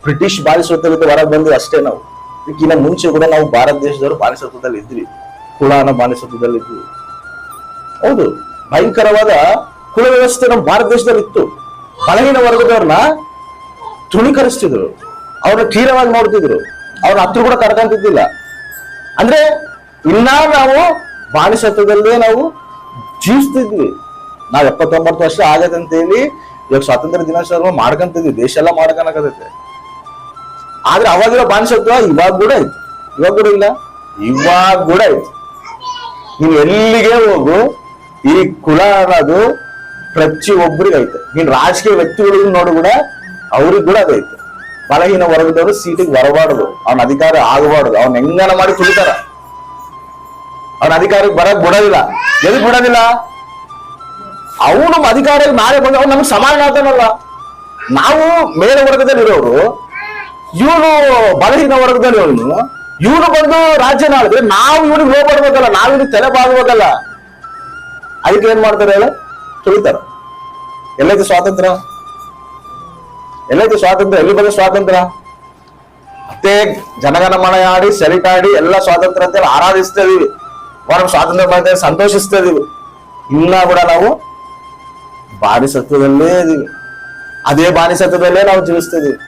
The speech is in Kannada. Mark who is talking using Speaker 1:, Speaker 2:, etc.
Speaker 1: ಬ್ರಿಟಿಷ್ ಬಾನಿಸತ್ವದಿಂದ ಹೊರಗೆ ಬಂದ್ವಿ ಅಷ್ಟೇ ನಾವು. ಇದಕ್ಕಿಂತ ಮುಂಚೆ ಕೂಡ ನಾವು ಭಾರತ ದೇಶದವರು ಬಾನಿಸತ್ವದಲ್ಲಿ ಇದ್ವಿ, ಕುಲ ಅನ್ನೋ ಬಾನಿಸತ್ವದಲ್ಲಿ ಇದ್ವಿ. ಹೌದು, ಭಯಂಕರವಾದ ಕುಲ ವ್ಯವಸ್ಥೆ ನಮ್ಮ ಭಾರತ ದೇಶದಲ್ಲಿ ಇತ್ತು. ಬಲಹೀನ ವರ್ಗದವ್ರನ್ನ ತೃಣೀಕರಿಸ್ತಿದ್ರು, ಅವ್ರನ್ನ ತೀರವಾಗಿ ನೋಡ್ತಿದ್ರು, ಅವ್ರ ಹತ್ರ ಕೂಡ ಕರ್ಕೊಂತಿದ್ದಿಲ್ಲ. ಅಂದ್ರೆ ಇನ್ನ ನಾವು ಬಾನಿಸತ್ವದಲ್ಲೇ ನಾವು ಜೀವಿಸ್ತಿದ್ವಿ. ನಾವ್ 79 ವರ್ಷ ಆಗತ್ತೆ ಅಂತ ಹೇಳಿ ಇವಾಗ ಸ್ವಾತಂತ್ರ್ಯ ದಿನಾಚರಣೆ ಮಾಡ್ಕೊಂತಿದ್ವಿ, ದೇಶ ಎಲ್ಲ ಮಾಡ್ಕೊಳಕತ್ತೈತೆ. ಆದ್ರೆ ಅವಾಗಿರೋ ಬಾನಿಸತ್ವ ಇವಾಗ ಕೂಡ ಐತಿ, ಇವಾಗ ಕೂಡ ಇಲ್ಲ, ಇವಾಗ ಕೂಡ ಐತಿ. ನೀನ್ ಎಲ್ಲಿಗೆ ಹೋಗು, ಈ ಕುಲ ಅನ್ನೋದು ಪ್ರತಿಯೊಬ್ಬರಿಗೆ ಐತೆ. ನೀನ್ ರಾಜಕೀಯ ವ್ಯಕ್ತಿಗಳಿಗೂ ನೋಡು ಕೂಡ ಅವ್ರಿಗೆ ಕೂಡ ಅದೈತೆ. ಬಲಹೀನ ವರ್ಗದವರು ಸೀಟಿಗೆ ಬರಬಾರ್ದು, ಅವನ ಅಧಿಕಾರ ಆಗಬಾರ್ದು, ಅವ್ನ ಹೆಂಗನ ಮಾಡಿ ತುಳಿತಾರ, ಅವನ ಅಧಿಕಾರಕ್ಕೆ ಬರಕ್ ಬಿಡೋದಿಲ್ಲ. ಎದಕ್ ಬಿಡೋದಿಲ್ಲ? ಅವನು ಅಧಿಕಾರಕ್ಕೆ ನಾಳೆ ಬಂದ ಅವ್ನು ನಮ್ಗೆ ಸಮಾನ ಆಗ್ತಾನಲ್ಲ. ನಾವು ಮೇಲ ವರ್ಗದಲ್ಲಿ ಇರೋರು, ಇವನು ಬಲಹೀನ ವರ್ಗದಲ್ಲಿ ಇವನು ಬಂದು ರಾಜ್ಯನ ಆಳಿದ್ರೆ ನಾವು ಇವನಿಗೆ ಹೋಗ್ಬಡ್ಬೇಕಲ್ಲ, ನಾವು ಇವನಿಗೆ ತಲೆ ಬಾಗ್ಬೇಕಲ್ಲ. ಅದಕ್ಕೆ ಏನ್ ಮಾಡ್ತಾರೆ ಹೇಳ, ತುಳಿತಾರ. ಎಲ್ಲೈತೆ ಸ್ವಾತಂತ್ರ್ಯ? ಎಲ್ಲೈತೆ ಸ್ವಾತಂತ್ರ್ಯ? ಎಲ್ಲಿ ಬಂದ ಸ್ವಾತಂತ್ರ್ಯ? ಮತ್ತೆ ಜನಗಣಮನ ಆಡಿ ಸೆಲೆಕ್ಟ್ ಆಡಿ ಎಲ್ಲ ಸ್ವಾತಂತ್ರ್ಯ ಅಂತ ಆರಾಧಿಸ್ತಾ ಇದೀವಿ, ನಾವು ಸ್ವಾತಂತ್ರ್ಯ ಬಂದ ಸಂತೋಷಿಸ್ತಾ ಇದೀವಿ. ಇನ್ನ ಕೂಡ ನಾವು ಬಾನಿಸತ್ವದಲ್ಲೇ ಇದೀವಿ, ಅದೇ ಬಾನಿಸತ್ವದಲ್ಲೇ ನಾವು ಜೀವಿಸ್ತಾ ಇದೀವಿ.